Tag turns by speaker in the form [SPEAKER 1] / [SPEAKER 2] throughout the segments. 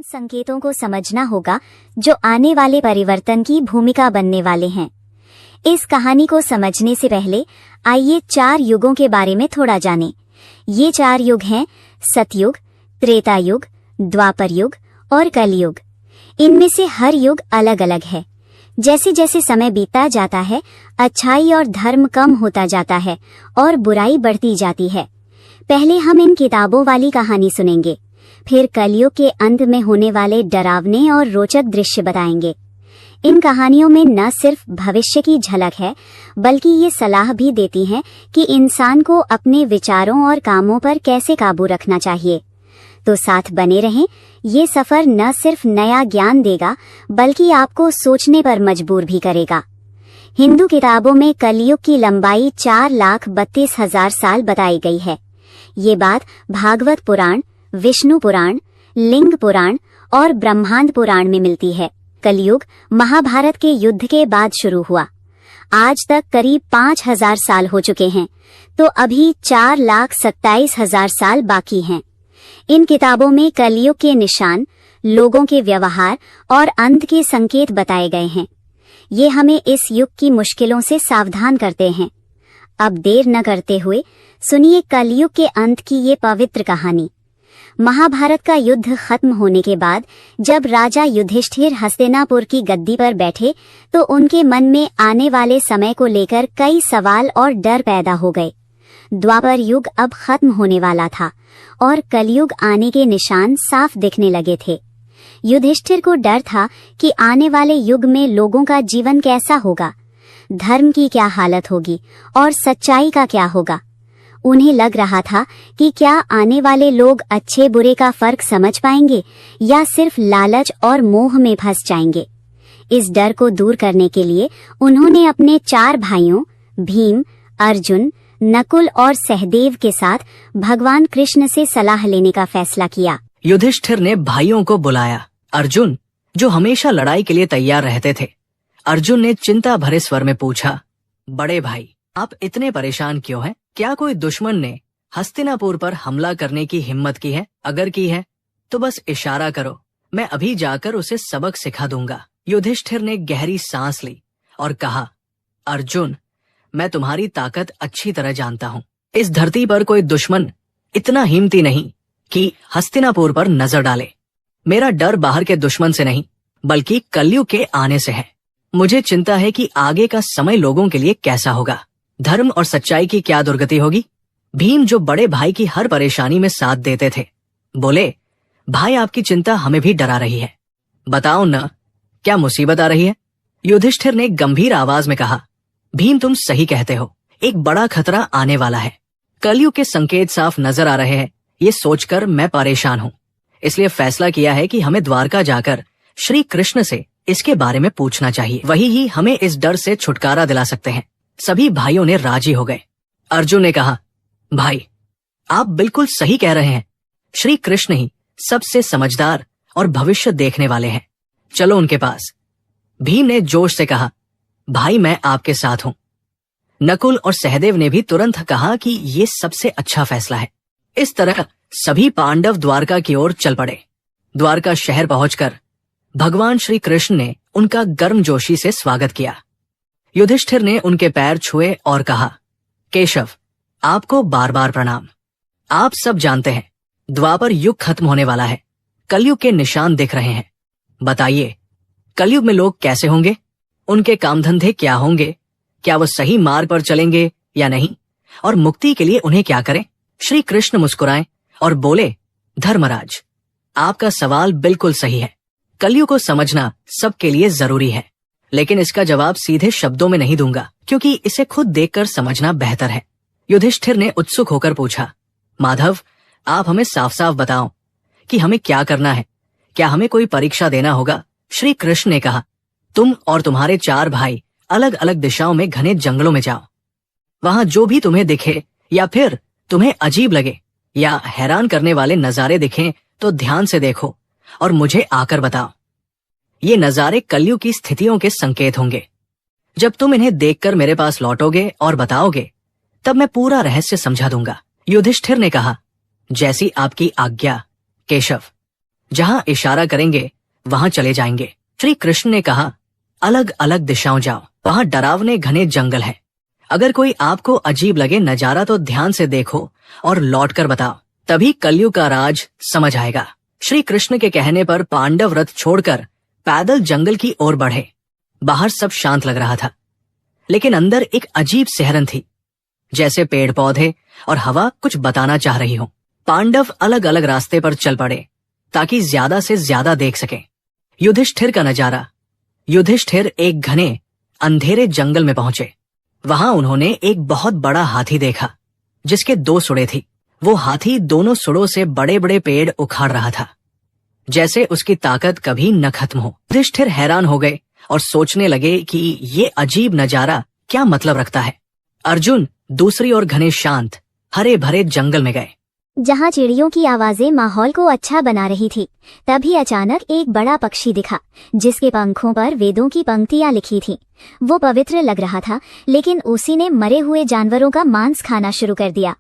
[SPEAKER 1] उन संकेतों को समझना होगा जो आने वाले परिवर्तन की भूमिका बनने वाले हैं। इस कहानी को समझने से पहले आइए 4 युगों के बारे में थोड़ा जानें। ये 4 युग हैं सतयुग, त्रेता युग, द्वापर युग और कलयुग। इनमें से हर युग अलग अलग है। जैसे जैसे समय बीतता जाता है, अच्छाई और धर्म कम होता जाता है और बुराई बढ़ती जाती है। पहले हम इन किताबों वाली कहानी सुनेंगे, फिर कलयुग के अंत में होने वाले डरावने और रोचक दृश्य बताएंगे। इन कहानियों में न सिर्फ भविष्य की झलक है, बल्कि ये सलाह भी देती हैं कि इंसान को अपने विचारों और कामों पर कैसे काबू रखना चाहिए। तो साथ बने रहें। ये सफर न सिर्फ नया ज्ञान देगा, बल्कि आपको सोचने पर मजबूर भी करेगा। हिंदू किताबों में कलयुग की लंबाई 4,32,000 साल बताई गई है। ये बात भागवत पुराण, विष्णु पुराण, लिंग पुराण और ब्रह्मांड पुराण में मिलती है। कलयुग महाभारत के युद्ध के बाद शुरू हुआ। आज तक करीब 5,000 साल हो चुके हैं, तो अभी 4,27,000 साल बाकी हैं। इन किताबों में कलयुग के निशान, लोगों के व्यवहार और अंत के संकेत बताए गए हैं। ये हमें इस युग की मुश्किलों से सावधान करते हैं। अब देर न करते हुए सुनिए कलयुग के अंत की ये पवित्र कहानी। महाभारत का युद्ध खत्म होने के बाद जब राजा युधिष्ठिर हस्तिनापुर की गद्दी पर बैठे, तो उनके मन में आने वाले समय को लेकर कई सवाल और डर पैदा हो गए। द्वापर युग अब खत्म होने वाला था और कलयुग आने के निशान साफ दिखने लगे थे। युधिष्ठिर को डर था कि आने वाले युग में लोगों का जीवन कैसा होगा, धर्म की क्या हालत होगी और सच्चाई का क्या होगा। उन्हें लग रहा था कि क्या आने वाले लोग अच्छे बुरे का फर्क समझ पाएंगे या सिर्फ लालच और मोह में फंस जाएंगे। इस डर को दूर करने के लिए उन्होंने अपने 4 भाइयों भीम, अर्जुन, नकुल और सहदेव के साथ भगवान कृष्ण से सलाह लेने का फैसला किया।
[SPEAKER 2] युधिष्ठिर ने भाइयों को बुलाया। अर्जुन, जो हमेशा लड़ाई के लिए तैयार रहते थे, अर्जुन ने चिंता भरे स्वर में पूछा, बड़े भाई, आप इतने परेशान क्यों हैं? क्या कोई दुश्मन ने हस्तिनापुर पर हमला करने की हिम्मत की है? अगर की है तो बस इशारा करो, मैं अभी जाकर उसे सबक सिखा दूंगा। युधिष्ठिर ने गहरी सांस ली और कहा, अर्जुन, मैं तुम्हारी ताकत अच्छी तरह जानता हूँ। इस धरती पर कोई दुश्मन इतना हिम्मती नहीं कि हस्तिनापुर पर नजर डाले। मेरा डर बाहर के दुश्मन से नहीं, बल्कि कलयुग के आने से है। मुझे चिंता है कि आगे का समय लोगों के लिए कैसा होगा, धर्म और सच्चाई की क्या दुर्गति होगी। भीम, जो बड़े भाई की हर परेशानी में साथ देते थे, बोले, भाई, आपकी चिंता हमें भी डरा रही है। बताओ न, क्या मुसीबत आ रही है? युधिष्ठिर ने गंभीर आवाज में कहा, भीम, तुम सही कहते हो, एक बड़ा खतरा आने वाला है। कलयुग के संकेत साफ नजर आ रहे हैं। ये सोचकर मैं परेशान हूँ। इसलिए फैसला किया है कि हमें द्वारका जाकर श्री कृष्ण से इसके बारे में पूछना चाहिए। वही ही हमें इस डर से छुटकारा दिला सकते हैं। सभी भाइयों ने राजी हो गए। अर्जुन ने कहा, भाई, आप बिल्कुल सही कह रहे हैं। श्री कृष्ण ही सबसे समझदार और भविष्य देखने वाले हैं। चलो उनके पास। भीम ने जोश से कहा, भाई, मैं आपके साथ हूं। नकुल और सहदेव ने भी तुरंत कहा कि ये सबसे अच्छा फैसला है। इस तरह सभी पांडव द्वारका की ओर चल पड़े। द्वारका शहर पहुंचकर भगवान श्री कृष्ण ने उनका गर्मजोशी से स्वागत किया। युधिष्ठिर ने उनके पैर छुए और कहा, केशव, आपको बार बार प्रणाम। आप सब जानते हैं, द्वापर युग खत्म होने वाला है। कलयुग के निशान दिख रहे हैं। बताइए, कलयुग में लोग कैसे होंगे? उनके काम धंधे क्या होंगे? क्या वो सही मार्ग पर चलेंगे या नहीं? और मुक्ति के लिए उन्हें क्या करें? श्री कृष्ण मुस्कुराए और बोले, धर्मराज, आपका सवाल बिल्कुल सही है। कलयुग को समझना सबके लिए जरूरी है, लेकिन इसका जवाब सीधे शब्दों में नहीं दूंगा, क्योंकि इसे खुद देखकर समझना बेहतर है। युधिष्ठिर ने उत्सुक होकर पूछा, माधव, आप हमें साफ साफ बताओ कि हमें क्या करना है। क्या हमें कोई परीक्षा देना होगा? श्री कृष्ण ने कहा, तुम और तुम्हारे 4 भाई अलग अलग दिशाओं में घने जंगलों में जाओ। वहां जो भी तुम्हें दिखे या फिर तुम्हें अजीब लगे या हैरान करने वाले नजारे दिखें, तो ध्यान से देखो और मुझे आकर बताओ। ये नजारे कलयुग की स्थितियों के संकेत होंगे। जब तुम इन्हें देखकर मेरे पास लौटोगे और बताओगे, तब मैं पूरा रहस्य समझा दूंगा। युधिष्ठिर ने कहा, जैसी आपकी आज्ञा केशव। जहाँ इशारा करेंगे वहाँ चले जाएंगे। श्री कृष्ण ने कहा, अलग अलग दिशाओं जाओ, वहाँ डरावने घने जंगल है। अगर कोई आपको अजीब लगे नजारा तो ध्यान से देखो और लौट कर बताओ, तभी कलयुग का राज समझ आएगा। श्री कृष्ण के कहने पर पांडव रथ छोड़कर पैदल जंगल की ओर बढ़े। बाहर सब शांत लग रहा था, लेकिन अंदर एक अजीब सिहरन थी, जैसे पेड़ पौधे और हवा कुछ बताना चाह रही हो। पांडव अलग अलग रास्ते पर चल पड़े ताकि ज्यादा से ज्यादा देख सकें। युधिष्ठिर का नजारा। युधिष्ठिर एक घने अंधेरे जंगल में पहुंचे। वहां उन्होंने एक बहुत बड़ा हाथी देखा, जिसके 2 सुड़े थी। वो हाथी दोनों सुड़ों से बड़े बड़े पेड़ उखाड़ रहा था, जैसे उसकी ताकत कभी न खत्म हो। युधिष्ठिर हैरान हो गए और सोचने लगे कि ये अजीब नजारा क्या मतलब रखता है। अर्जुन दूसरी ओर घने शांत हरे भरे जंगल में गए,
[SPEAKER 1] जहाँ चिड़ियों की आवाजें माहौल को अच्छा बना रही थी। तभी अचानक एक बड़ा पक्षी दिखा, जिसके पंखों पर वेदों की पंक्तियां लिखी थीं। वो पवित्र लग रहा था, लेकिन उसी ने मरे हुए जानवरों का मांस खाना शुरू कर दिया।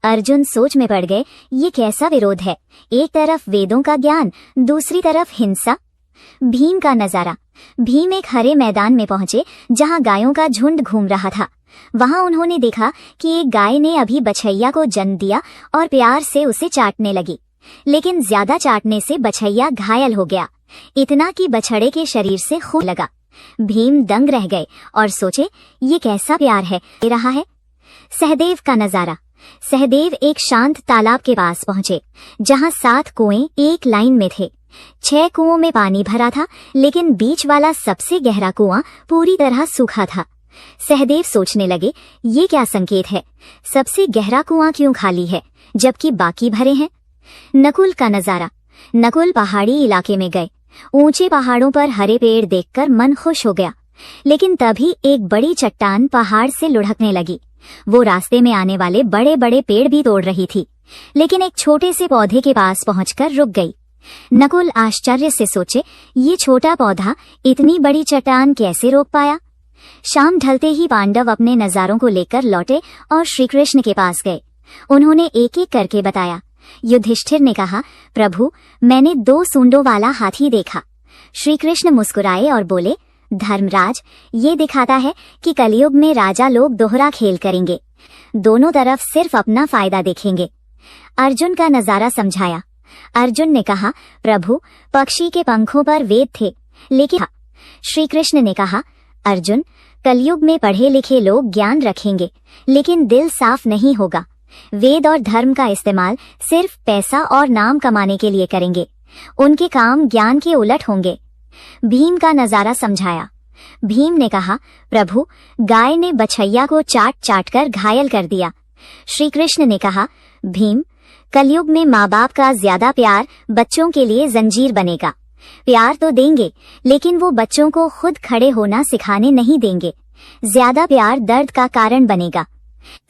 [SPEAKER 1] अर्जुन सोच में पड़ गए, ये कैसा विरोध है, एक तरफ वेदों का ज्ञान, दूसरी तरफ हिंसा। भीम का नजारा। भीम एक हरे मैदान में पहुंचे, जहां गायों का झुंड घूम रहा था। वहां उन्होंने देखा कि एक गाय ने अभी बछैया को जन्म दिया और प्यार से उसे चाटने लगी, लेकिन ज्यादा चाटने से बछैया घायल हो गया, इतना कि बछड़े के शरीर से खून लगा। भीम दंग रह गए और सोचे, ये कैसा प्यार है दे रहा है। सहदेव का नजारा। सहदेव एक शांत तालाब के पास पहुंचे, जहां 7 कुएं एक लाइन में थे। 6 कुओं में पानी भरा था, लेकिन बीच वाला सबसे गहरा कुआं पूरी तरह सूखा था। सहदेव सोचने लगे, ये क्या संकेत है, सबसे गहरा कुआं क्यों खाली है जबकि बाकी भरे हैं। नकुल का नजारा। नकुल पहाड़ी इलाके में गए। ऊंचे पहाड़ों पर हरे पेड़ देखकर मन खुश हो गया, लेकिन तभी एक बड़ी चट्टान पहाड़ से लुढ़कने लगी। वो रास्ते में आने वाले बड़े बड़े पेड़ भी तोड़ रही थी, लेकिन एक छोटे से पौधे के पास पहुंचकर रुक गई। नकुल आश्चर्य से सोचे, ये छोटा पौधा इतनी बड़ी चट्टान कैसे रोक पाया। शाम ढलते ही पांडव अपने नजारों को लेकर लौटे और श्रीकृष्ण के पास गए। उन्होंने एक एक करके बताया। युधिष्ठिर ने कहा, प्रभु, मैंने 2 सूंडों वाला हाथी देखा। श्रीकृष्ण मुस्कुराए और बोले, धर्मराज, ये दिखाता है कि कलयुग में राजा लोग दोहरा खेल करेंगे, दोनों तरफ सिर्फ अपना फायदा देखेंगे। अर्जुन का नजारा समझाया। अर्जुन ने कहा, प्रभु, पक्षी के पंखों पर वेद थे, लेकिन श्रीकृष्ण ने कहा, अर्जुन, कलयुग में पढ़े लिखे लोग ज्ञान रखेंगे, लेकिन दिल साफ नहीं होगा। वेद और धर्म का इस्तेमाल सिर्फ पैसा और नाम कमाने के लिए करेंगे, उनके काम ज्ञान के उलट होंगे। भीम का नजारा समझाया। भीम ने कहा, प्रभु, गाय ने बछैया को चाट चाट कर घायल कर दिया। श्री कृष्ण ने कहा, भीम, कलयुग में माँ बाप का ज्यादा प्यार बच्चों के लिए जंजीर बनेगा। प्यार तो देंगे, लेकिन वो बच्चों को खुद खड़े होना सिखाने नहीं देंगे। ज्यादा प्यार दर्द का कारण बनेगा।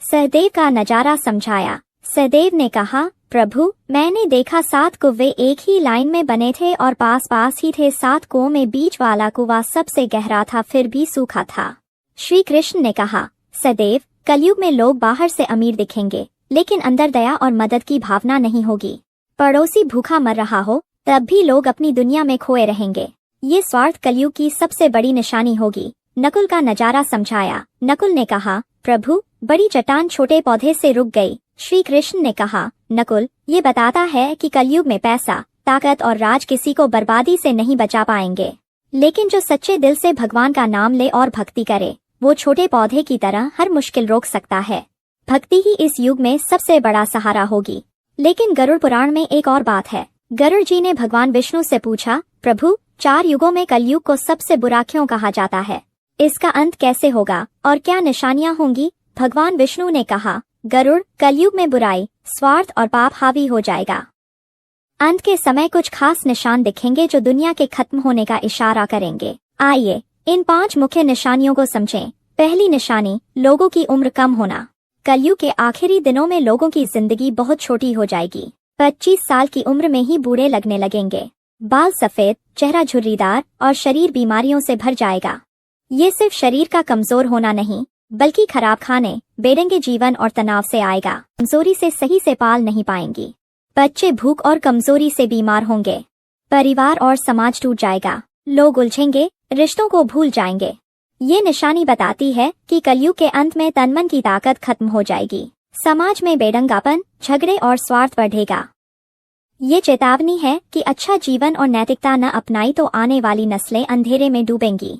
[SPEAKER 1] सहदेव का नजारा समझाया। सहदेव ने कहा, प्रभु, मैंने देखा 7 कुएं एक ही लाइन में बने थे और पास पास ही थे। 7 कुओं में बीच वाला कुआं सबसे गहरा था, फिर भी सूखा था। श्री कृष्ण ने कहा, सहदेव, कलयुग में लोग बाहर से अमीर दिखेंगे, लेकिन अंदर दया और मदद की भावना नहीं होगी। पड़ोसी भूखा मर रहा हो तब भी लोग अपनी दुनिया में खोए रहेंगे। ये स्वार्थ कलयुग की सबसे बड़ी निशानी होगी। नकुल का नजारा समझाया। नकुल ने कहा, प्रभु, बड़ी चट्टान छोटे पौधे से रुक गई। श्री कृष्ण ने कहा, नकुल, ये बताता है कि कलयुग में पैसा, ताकत और राज किसी को बर्बादी से नहीं बचा पाएंगे, लेकिन जो सच्चे दिल से भगवान का नाम ले और भक्ति करे, वो छोटे पौधे की तरह हर मुश्किल रोक सकता है। भक्ति ही इस युग में सबसे बड़ा सहारा होगी। लेकिन गरुड़ पुराण में एक और बात है। गरुड़ जी ने भगवान विष्णु से पूछा, प्रभु, 4 युगों में कलयुग को सबसे बुरा क्यों कहा जाता है? इसका अंत कैसे होगा और क्या निशानियां होंगी? भगवान विष्णु ने कहा, गरुड़, कलयुग में बुराई, स्वार्थ और पाप हावी हो जाएगा। अंत के समय कुछ खास निशान दिखेंगे जो दुनिया के खत्म होने का इशारा करेंगे। आइए इन 5 मुख्य निशानियों को समझें। पहली निशानी, लोगों की उम्र कम होना। कलयुग के आखिरी दिनों में लोगों की जिंदगी बहुत छोटी हो जाएगी। 25 साल की उम्र में ही बूढ़े लगने लगेंगे। बाल सफेद, चेहरा झुर्रीदार और शरीर बीमारियों से भर जाएगा। ये सिर्फ शरीर का कमजोर होना नहीं, बल्कि खराब खाने, बेढंगे जीवन और तनाव से आएगा। कमजोरी से सही से पाल नहीं पाएंगी। बच्चे भूख और कमजोरी से बीमार होंगे।
[SPEAKER 3] परिवार और समाज टूट जाएगा, लोग उलझेंगे, रिश्तों को भूल जाएंगे। ये निशानी बताती है कि कलयुग के अंत में तन मन की ताकत खत्म हो जाएगी, समाज में बेढंगापन, झगड़े और स्वार्थ बढ़ेगा। ये चेतावनी है कि अच्छा जीवन और नैतिकता न अपनाई तो आने वाली नस्लें अंधेरे में डूबेंगी।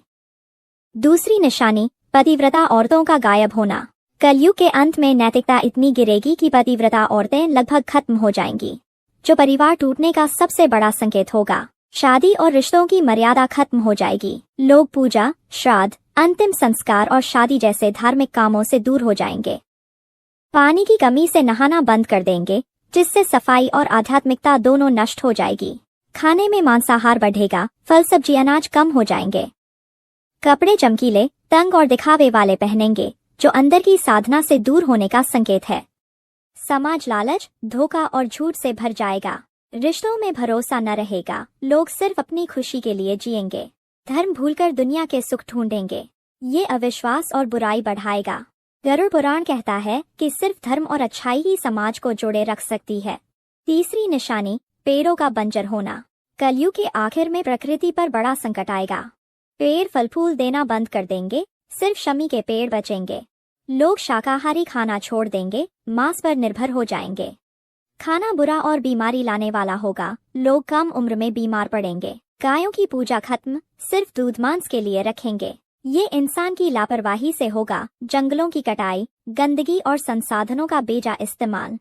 [SPEAKER 3] दूसरी निशानी, पतिव्रता औरतों का गायब होना। कलयुग के अंत में नैतिकता इतनी गिरेगी कि पतिव्रता औरतें लगभग खत्म हो जाएंगी, जो परिवार टूटने का सबसे बड़ा संकेत होगा। शादी और रिश्तों की मर्यादा खत्म हो जाएगी, लोग पूजा, श्राद्ध, अंतिम संस्कार और शादी जैसे धार्मिक कामों से दूर हो जाएंगे। पानी की कमी से नहाना बंद कर देंगे, जिससे सफाई और आध्यात्मिकता दोनों नष्ट हो जाएगी। खाने में मांसाहार बढ़ेगा, फल सब्जी अनाज कम हो जाएंगे। कपड़े चमकीले, तंग और दिखावे वाले पहनेंगे, जो अंदर की साधना से दूर होने का संकेत है। समाज लालच, धोखा और झूठ से भर जाएगा, रिश्तों में भरोसा न रहेगा, लोग सिर्फ अपनी खुशी के लिए जिएंगे, धर्म भूलकर दुनिया के सुख ढूंढेंगे। ये अविश्वास और बुराई बढ़ाएगा। गरुड़ पुराण कहता है कि सिर्फ धर्म और अच्छाई ही समाज को जोड़े रख सकती है। तीसरी निशानी, पेड़ों का बंजर होना। कलयुग के आखिर में प्रकृति पर बड़ा संकट आएगा, पेड़ फल फूल देना बंद कर देंगे, सिर्फ शमी के पेड़ बचेंगे। लोग शाकाहारी खाना छोड़ देंगे, मांस पर निर्भर हो जाएंगे। खाना बुरा और बीमारी लाने वाला होगा, लोग कम उम्र में बीमार पड़ेंगे। गायों की पूजा खत्म, सिर्फ दूध मांस के लिए रखेंगे। ये इंसान की लापरवाही से होगा। जंगलों की कटाई, गंदगी और संसाधनों का बेजा इस्तेमाल।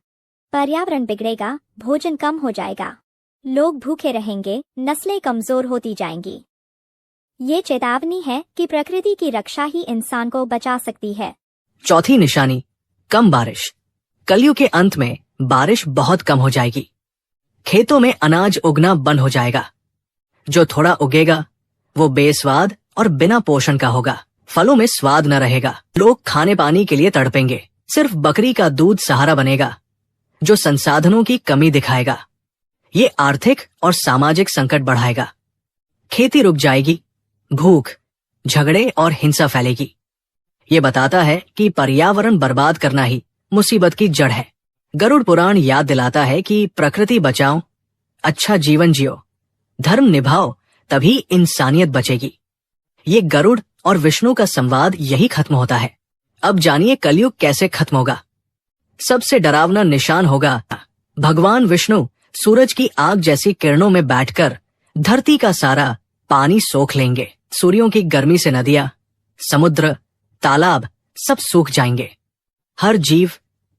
[SPEAKER 3] पर्यावरण बिगड़ेगा, भोजन कम हो जाएगा, लोग भूखे रहेंगे, नस्लें कमजोर होती जाएंगी। ये चेतावनी है कि प्रकृति की रक्षा ही इंसान को बचा सकती है।
[SPEAKER 2] चौथी निशानी, कम बारिश। कलयुग के अंत में बारिश बहुत कम हो जाएगी, खेतों में अनाज उगना बंद हो जाएगा। जो थोड़ा उगेगा वो बेस्वाद और बिना पोषण का होगा, फलों में स्वाद न रहेगा, लोग खाने पानी के लिए तड़पेंगे, सिर्फ बकरी का दूध सहारा बनेगा, जो संसाधनों की कमी दिखाएगा। ये आर्थिक और सामाजिक संकट बढ़ाएगा, खेती रुक जाएगी, भूख, झगड़े और हिंसा फैलेगी। ये बताता है कि पर्यावरण बर्बाद करना ही मुसीबत की जड़ है। गरुड़ पुराण याद दिलाता है कि प्रकृति बचाओ, अच्छा जीवन जियो, धर्म निभाओ, तभी इंसानियत बचेगी। ये गरुड़ और विष्णु का संवाद यही खत्म होता है। अब जानिए कलयुग कैसे खत्म होगा। सबसे डरावना निशान होगा भगवान विष्णु सूरज की आग जैसी किरणों में बैठकर धरती का सारा पानी सोख लेंगे। सूर्यों की गर्मी से नदियां, समुद्र, तालाब सब सूख जाएंगे। हर जीव,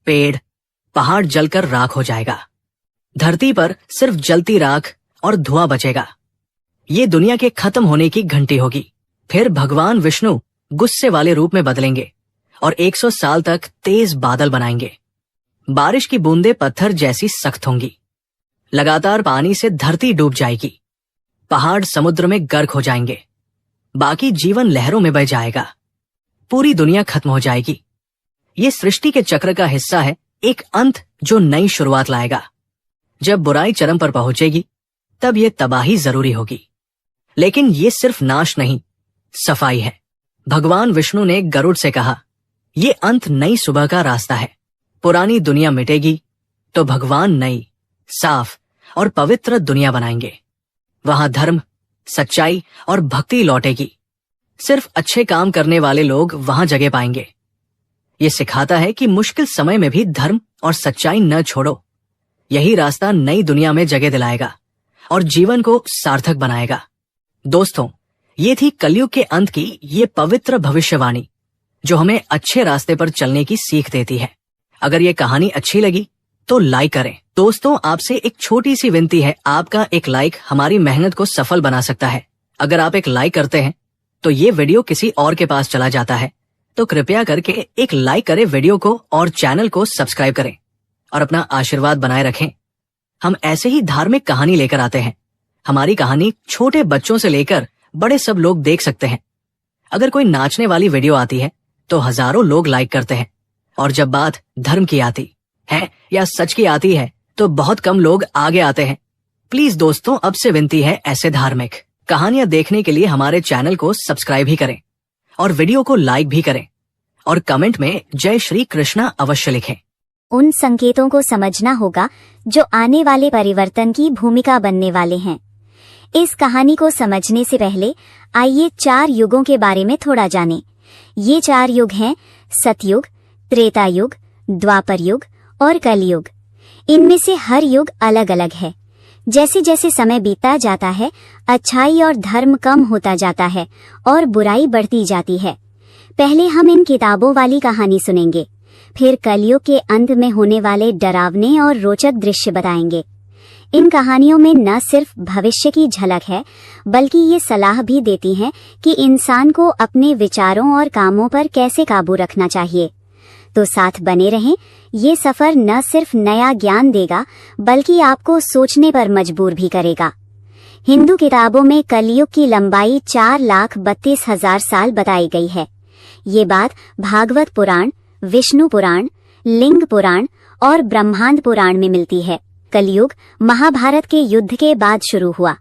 [SPEAKER 2] पेड़, पहाड़ जलकर राख हो जाएगा। धरती पर सिर्फ जलती राख और धुआं बचेगा। ये दुनिया के खत्म होने की घंटी होगी। फिर भगवान विष्णु गुस्से वाले रूप में बदलेंगे और 100 साल तक तेज बादल बनाएंगे। बारिश की बूंदें पत्थर जैसी सख्त होंगी। लगातार पानी से धरती डूब जाएगी। पहाड़ समुद्र में गर्क हो जाएंगे। बाकी जीवन लहरों में बह जाएगा। पूरी दुनिया खत्म हो जाएगी। ये सृष्टि के चक्र का हिस्सा है, एक अंत जो नई शुरुआत लाएगा। जब बुराई चरम पर पहुंचेगी तब ये तबाही जरूरी होगी। लेकिन ये सिर्फ नाश नहीं, सफाई है। भगवान विष्णु ने गरुड़ से कहा, ये अंत नई सुबह का रास्ता है। पुरानी दुनिया मिटेगी तो भगवान नई, साफ और पवित्र दुनिया बनाएंगे। वहां धर्म, सच्चाई और भक्ति लौटेगी। सिर्फ अच्छे काम करने वाले लोग वहां जगह पाएंगे। ये सिखाता है कि मुश्किल समय में भी धर्म और सच्चाई न छोड़ो। यही रास्ता नई दुनिया में जगह दिलाएगा और जीवन को सार्थक बनाएगा। दोस्तों, ये थी कलयुग के अंत की ये पवित्र भविष्यवाणी, जो हमें अच्छे रास्ते पर चलने की सीख देती है। अगर ये कहानी अच्छी लगी तो लाइक करें। दोस्तों, आपसे एक छोटी सी विनती है, आपका एक लाइक हमारी मेहनत को सफल बना सकता है। अगर आप एक लाइक करते हैं तो ये वीडियो किसी और के पास चला जाता है, तो कृपया करके एक लाइक करें वीडियो को और चैनल को सब्सक्राइब करें और अपना आशीर्वाद बनाए रखें। हम ऐसे ही धार्मिक कहानी लेकर आते हैं। हमारी कहानी छोटे बच्चों से लेकर बड़े सब लोग देख सकते हैं। अगर कोई नाचने वाली वीडियो आती है तो हजारों लोग लाइक करते हैं, और जब बात धर्म की आती है या सच की आती है तो बहुत कम लोग आगे आते हैं। प्लीज दोस्तों, अब से विनती है, ऐसे धार्मिक कहानियां देखने के लिए हमारे चैनल को सब्सक्राइब ही करें और वीडियो को लाइक भी करें और कमेंट में जय श्री कृष्णा अवश्य लिखें।
[SPEAKER 1] उन संकेतों को समझना होगा जो आने वाले परिवर्तन की भूमिका बनने वाले हैं। इस कहानी को समझने से पहले आइए 4 युगों के बारे में थोड़ा जानें। ये 4 युग हैं सतयुग, त्रेता युग, द्वापर युग और कलयुग। इनमें से हर युग अलग अलग है। जैसे जैसे समय बीतता जाता है, अच्छाई और धर्म कम होता जाता है और बुराई बढ़ती जाती है। पहले हम इन किताबों वाली कहानी सुनेंगे, फिर कलयुग के अंत में होने वाले डरावने और रोचक दृश्य बताएंगे। इन कहानियों में न सिर्फ भविष्य की झलक है, बल्कि ये सलाह भी देती हैं कि इंसान को अपने विचारों और कामों पर कैसे काबू रखना चाहिए। तो साथ बने रहें। ये सफर न सिर्फ नया ज्ञान देगा, बल्कि आपको सोचने पर मजबूर भी करेगा। हिंदू किताबों में कलयुग की लंबाई 4,32,000 साल बताई गई है। ये बात भागवत पुराण, विष्णु पुराण, लिंग पुराण और ब्रह्मांड पुराण में मिलती है। कलयुग महाभारत के युद्ध के बाद शुरू हुआ।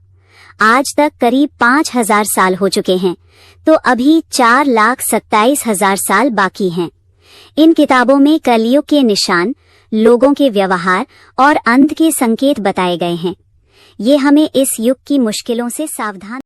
[SPEAKER 1] आज तक करीब 5,000 साल हो चुके हैं, तो अभी 4,27,000 साल बाकी हैं। इन किताबों में कलयुग के निशान, लोगों के व्यवहार और अंत के संकेत बताए गए हैं। ये हमें इस युग की मुश्किलों से सावधान